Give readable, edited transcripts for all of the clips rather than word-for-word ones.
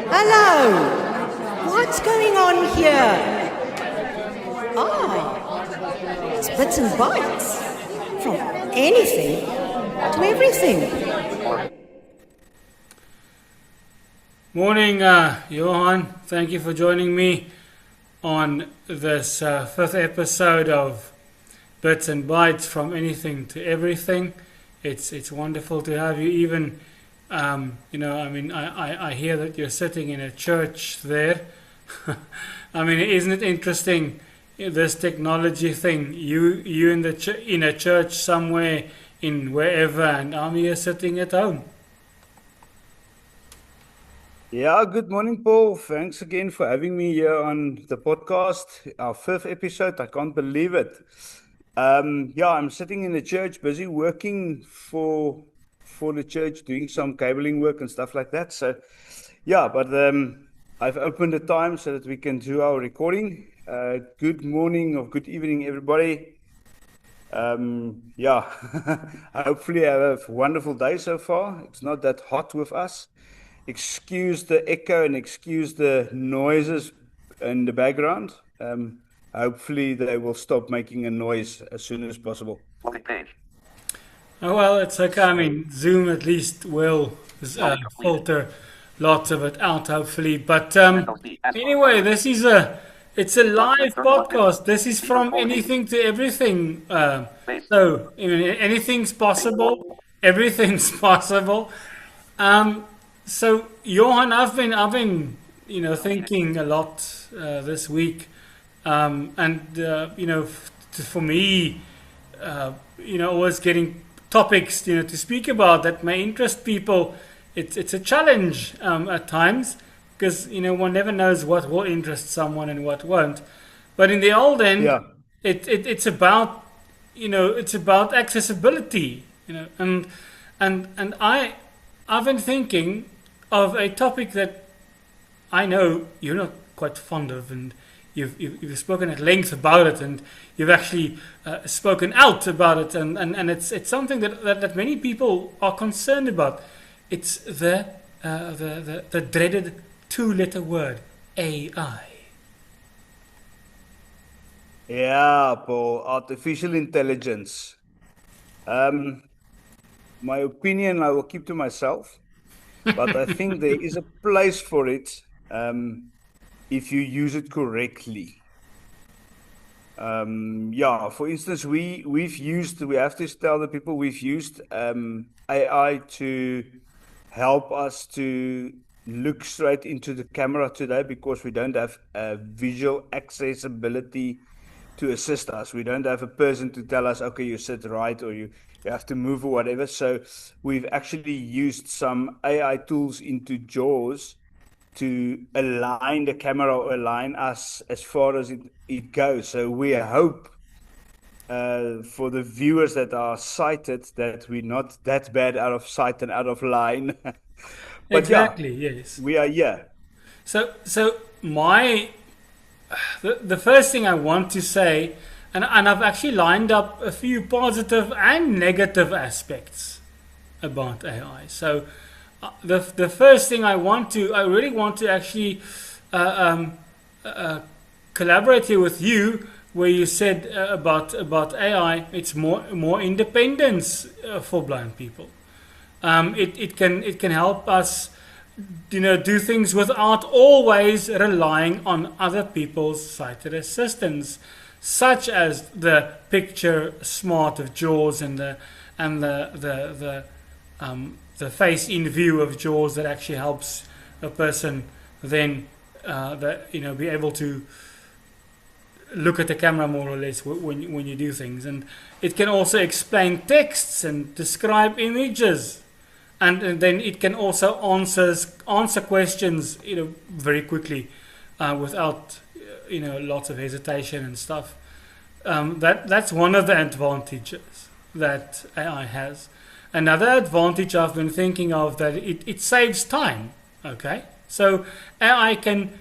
Hello! What's going on here? It's Bits and Bytes. From anything to everything. Morning, Johan. Thank you for joining me on this fifth episode of Bits and Bytes from anything to everything. It's wonderful to have you. Even I hear that you're sitting in a church there. I mean, isn't it interesting, this technology thing? You in a church somewhere in wherever, and I'm here sitting at home. Yeah, good morning, Paul. Thanks again for having me here on the podcast, our fifth episode. I can't believe it. I'm sitting in the church, busy working for the church, doing some cabling work and stuff like that. So, I've opened the time so that we can do our recording. Good morning or good evening, everybody. Hopefully I have a wonderful day so far. It's not that hot with us. Excuse the echo and excuse the noises in the background. Hopefully they will stop making a noise as soon as possible. Oh well, it's okay. I mean, Zoom at least will filter lots of it out, hopefully. But anyway, it's a live podcast. This is from anything to everything. So anything's possible. Everything's possible. So Johan, I've been thinking a lot this week, for me, always getting topics to speak about that may interest people. It's a challenge at times, because one never knows what will interest someone and what won't. But in the old end, it's about accessibility, and I've been thinking of a topic that I know you're not quite fond of, and you've spoken at length about it, and you've actually spoken out about it, and it's something that many people are concerned about. It's the dreaded two-letter word, AI. Yeah, Paul, artificial intelligence. My opinion I will keep to myself, but I think there is a place for it if you use it correctly. For instance, we have to tell the people we've used AI to help us to look straight into the camera today, because we don't have visual accessibility to assist us. We don't have a person to tell us, okay, you sit right, or you have to move or whatever. So we've actually used some AI tools into JAWS to align the camera or align us as far as it goes. So we hope for the viewers that are sighted that we're not that bad out of sight and out of line. But exactly, yes. We are here. So the first thing I want to say, and I've actually lined up a few positive and negative aspects about AI. So the first thing I really want to actually collaborate here with you, where you said about AI, it's more independence for blind people. It can help us do things without always relying on other people's sighted assistance, such as the picture smart of JAWS and the face in view of JAWS that actually helps a person then be able to look at the camera more or less when you do things. And it can also explain texts and describe images. And then it can also answer questions, very quickly, without, lots of hesitation and stuff. That's one of the advantages that AI has. Another advantage I've been thinking of, that it saves time. Okay, so AI can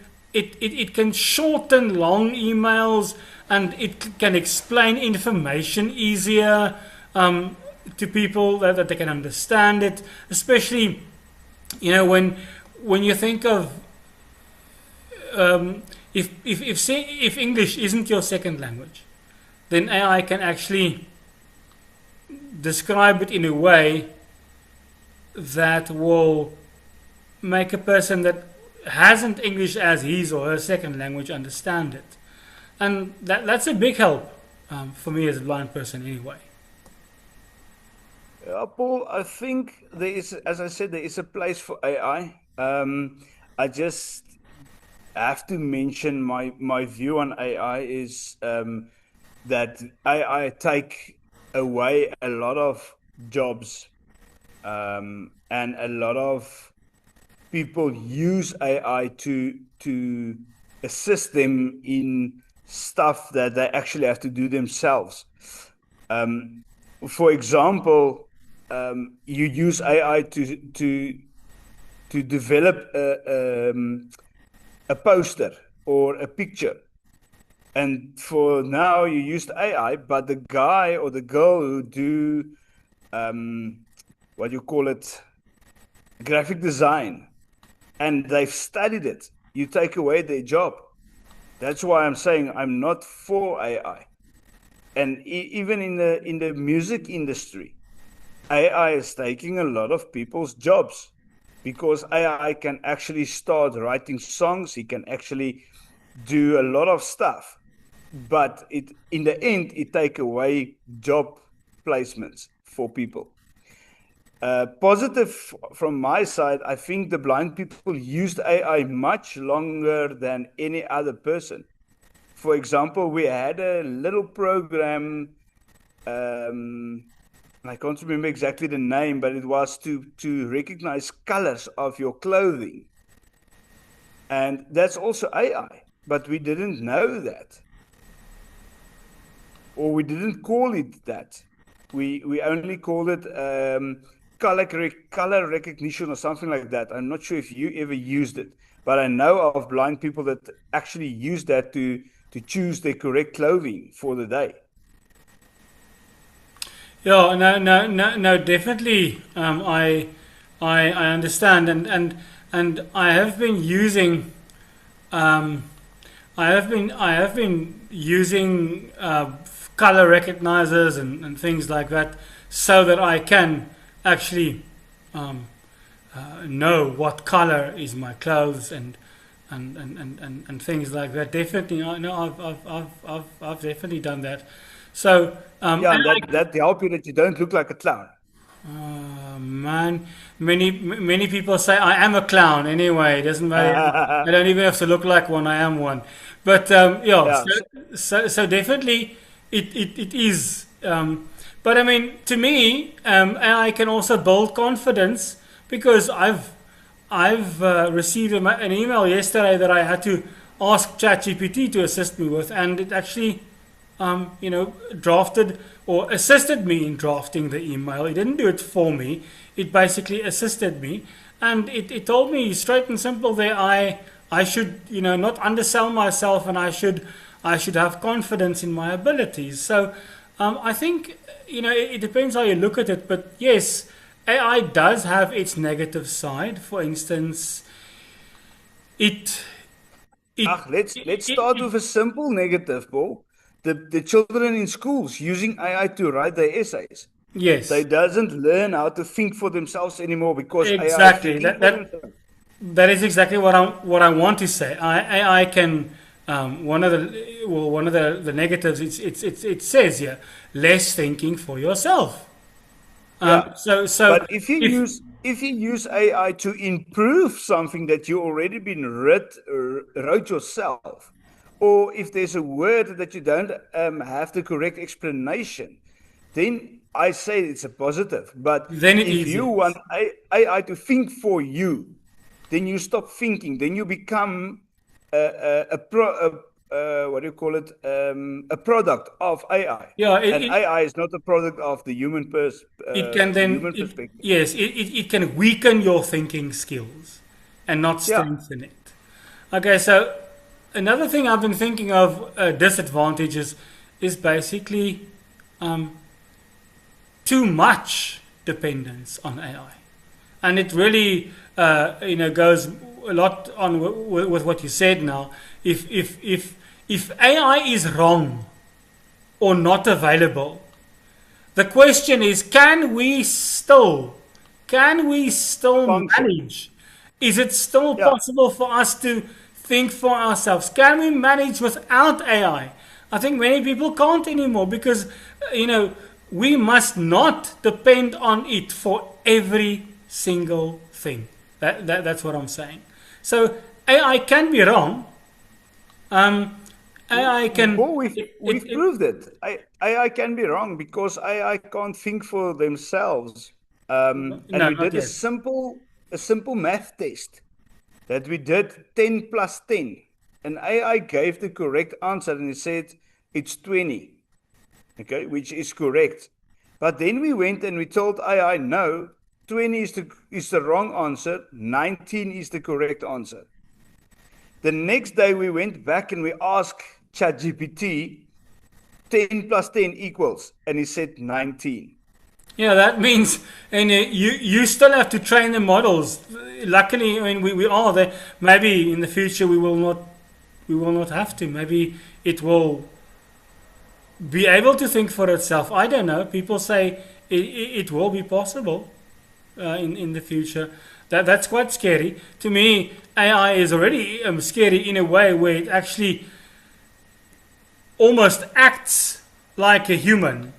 shorten long emails, and it can explain information easier. To people that they can understand it, especially when you think of if English isn't your second language, then AI can actually describe it in a way that will make a person that hasn't English as his or her second language understand it. And that's a big help for me as a blind person anyway. Paul, I think there is, as I said, there is a place for AI. I just have to mention my view on AI is that AI take away a lot of jobs, and a lot of people use AI to assist them in stuff that they actually have to do themselves. Um, for example, you use AI to develop a poster or a picture. And for now, you used AI, but the guy or the girl who do what you call it, graphic design, and they've studied it, you take away their job. That's why I'm saying I'm not for AI. And even in the music industry, AI is taking a lot of people's jobs because AI can actually start writing songs. He can actually do a lot of stuff, but in the end it take away job placements for people. Positive from my side, I think the blind people used AI much longer than any other person. For example, we had a little program, I can't remember exactly the name, but it was to recognize colors of your clothing. And that's also AI, but we didn't know that. Or we didn't call it that. We only called it color recognition or something like that. I'm not sure if you ever used it, but I know of blind people that actually use that to choose their correct clothing for the day. Yeah, no, definitely. I understand, and I have been using, I have been using color recognizers and things like that, so that I can actually know what color is my clothes and things like that. Definitely, I know I've definitely done that. So Yeah, and and that help you that you don't look like a clown. man, many people say I am a clown anyway. It doesn't matter. I don't even have to look like one. I am one. But yeah, Yeah, so definitely it is. But I mean, to me, I can also build confidence because I've received an email yesterday that I had to ask ChatGPT to assist me with, and it actually drafted or assisted me in drafting the email. It didn't do it for me. It basically assisted me, and it told me straight and simple there I should not undersell myself, and I should have confidence in my abilities. So I think it depends how you look at it, but yes, AI does have its negative side. For instance, it it let's start with a simple negative, Paul. The children in schools using AI to write their essays. They yes, doesn't learn how to think for themselves anymore because AI is exactly. thinking That for that themselves. that is exactly what I want to say. AI can one of the negatives. It says here less thinking for yourself. Yeah. So But if if you use AI to improve something that you already been wrote yourself, or if there's a word that you don't have the correct explanation, then I say it's a positive. But then it if is, you yes. want AI to think for you, then you stop thinking. Then you become a pro. What do you call it? A product of AI, Yeah, and AI is not a product of the it can then human perspective. it can weaken your thinking skills and not Yeah. strengthen it. Okay, so another thing I've been thinking of disadvantages is basically too much dependence on AI, and it really goes a lot on with what you said now. If AI is wrong or not available, the question is, can we still Function. manage? Is it still Yeah. possible for us to think for ourselves? Can we manage without AI? I think many people can't anymore because, we must not depend on it for every single thing. That's what I'm saying. So AI can be wrong. AI can. Well, we've proved it. AI can be wrong because AI can't think for themselves. And No, we not did yet. a simple math test that we did 10 plus 10. And AI gave the correct answer and it said it's 20, okay, which is correct. But then we went and we told AI, no, 20 is the wrong answer, 19 is the correct answer. The next day we went back and we asked ChatGPT 10 plus 10 equals, and he said 19. Yeah, that means, and you still have to train the models. Luckily, I mean, we are there. Maybe in the future we will not have to. Maybe it will be able to think for itself. I don't know. People say it will be possible in the future. That's quite scary to me. AI is already scary in a way where it actually almost acts like a human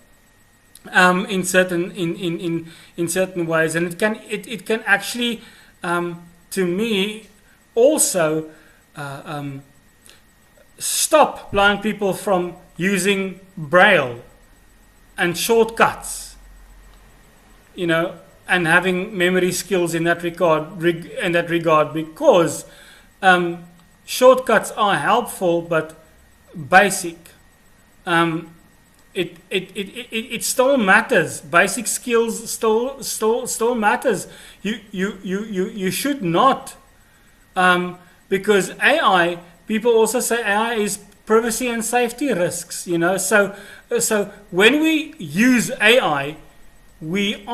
in certain ways, and it can actually to me also stop blind people from using braille and shortcuts, and having memory skills in that regard, because shortcuts are helpful but basic. It still matters. Basic skills still matters. You should not, because AI. People also say AI is privacy and safety risks. So when we use AI, we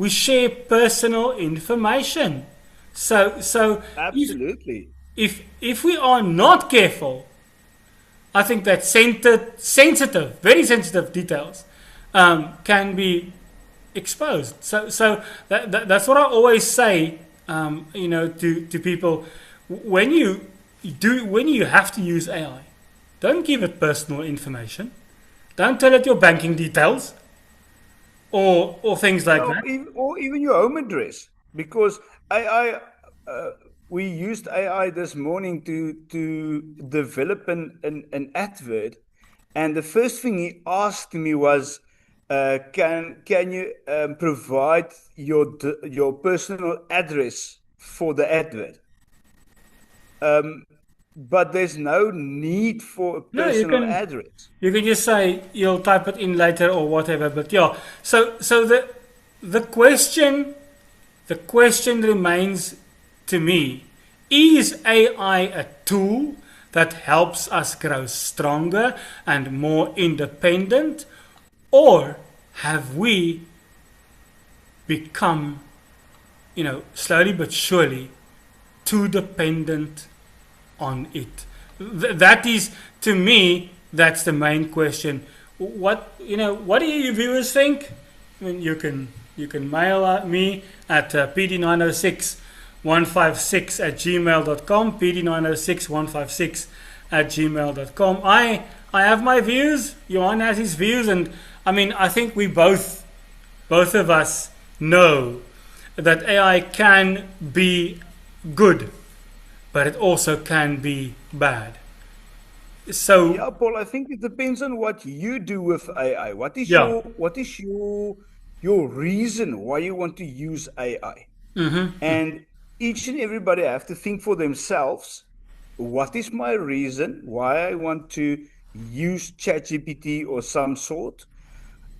share personal information. So Absolutely. if we are not careful, I think that very sensitive details can be exposed. So that's what I always say, to people when you have to use AI. Don't give it personal information. Don't tell it your banking details or things like that. Or even your home address, because uh, we used AI this morning to develop an advert, and the first thing he asked me was, can you provide your personal address for the advert? But there's no need for a No, you personal can address. you can just say you'll type it in later or whatever. But yeah, so the question the question remains to me: is AI a tool that helps us grow stronger and more independent, or have we become, slowly but surely, too dependent on it? That is, to me, that's the main question. What do you viewers think? I mean, you can mail me at pd906156@gmail.com, pd906156@gmail.com. I have my views. Johan has his views, and I mean, I think we both of us know that AI can be good, but it also can be bad. So Yeah, Paul, I think it depends on what you do with AI. yeah, What is your reason why you want to use AI? And each and everybody have to think for themselves, what is my reason why I want to use ChatGPT or some sort?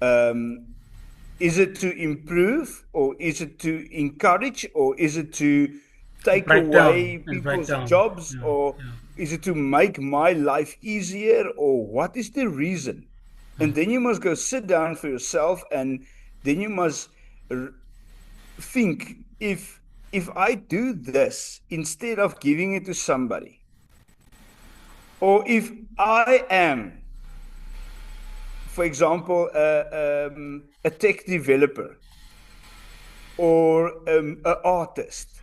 Um, is it to improve, or is it to encourage, or is it to take break down away and break people's down. jobs, Yeah, or is it to make my life easier, or what is the reason? And then you must go sit down for yourself, and then you must think, if I do this instead of giving it to somebody, or if I am, for example, a tech developer or an artist,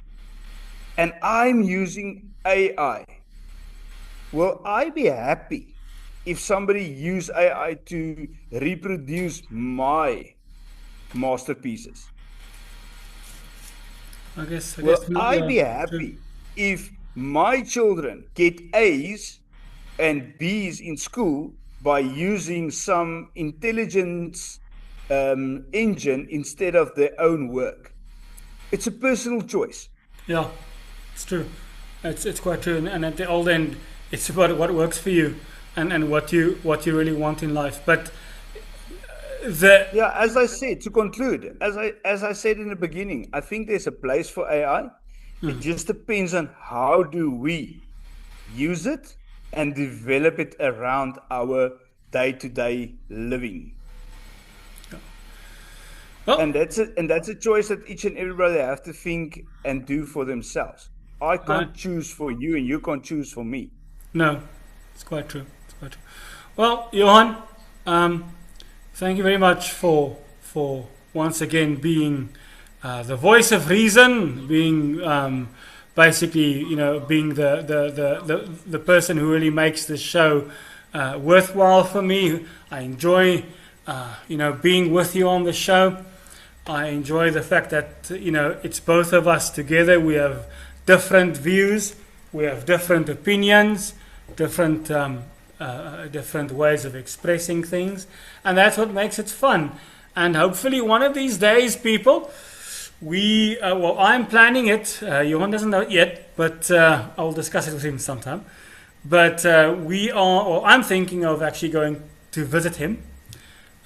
and I'm using AI, will I be happy if somebody use AI to reproduce my masterpieces? I guess Will not. I Yeah, be true. happy if my children get A's and B's in school by using some intelligence engine instead of their own work? It's a personal choice. Yeah, it's true. It's quite true. And at the old end, it's about what works for you, and what you really want in life. But the Yeah, as I said, to conclude, as I said in the beginning, I think there's a place for AI. It just depends on how do we use it and develop it around our day-to-day living. well, And that's a choice that each and everybody have to think and do for themselves. I I, can't choose for you and you can't choose for me. no, it's quite true. It's quite true. Well, Johan, um, thank you very much for once again being the voice of reason, being basically being the person who really makes the show worthwhile for me. I enjoy being with you on the show. I enjoy the fact that it's both of us together. We have different views, we have different opinions, different ways of expressing things, and that's what makes it fun. And hopefully, one of these days, people, I'm planning it. Johan doesn't know it yet, but I'll discuss it with him sometime. But I'm thinking of actually going to visit him.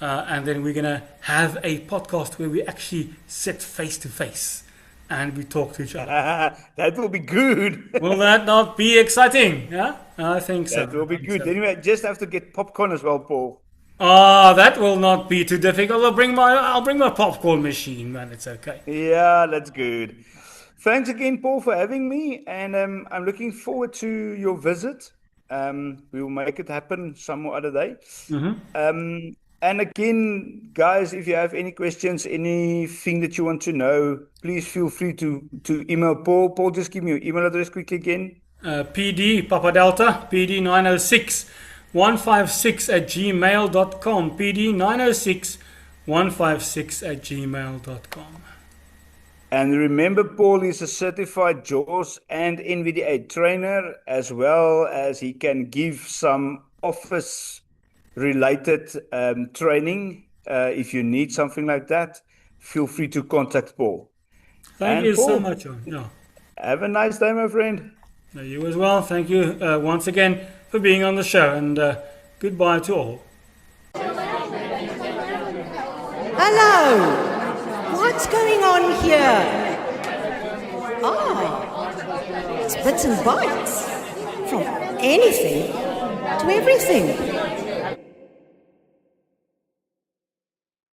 And then we're going to have a podcast where we actually sit face to face and we talk to each other. That will be good. Will that not be exciting? Yeah, I think so. That will be I think good. so. Anyway, I just have to get popcorn as well, Paul. That will not be too difficult. I'll bring my popcorn machine, man. It's okay. Yeah, that's good. Thanks again, Paul, for having me, and I'm looking forward to your visit. We will make it happen some other day. And again, guys, if you have any questions, anything that you want to know, please feel free to email Paul. Paul, just give me your email address quickly again. PD Papa Delta PD 906 156 at gmail.com. PD 906 156 at gmail.com. And remember, Paul is a certified JAWS and NVDA trainer, as well as he can give some office related training. If you need something like that, feel free to contact Paul. Thank And you so Paul, much, John. Yeah. have a nice day, my friend. You as well. Thank you once again for being on the show, and goodbye to all. Hello! What's going on here? It's bits and bytes. From anything to everything.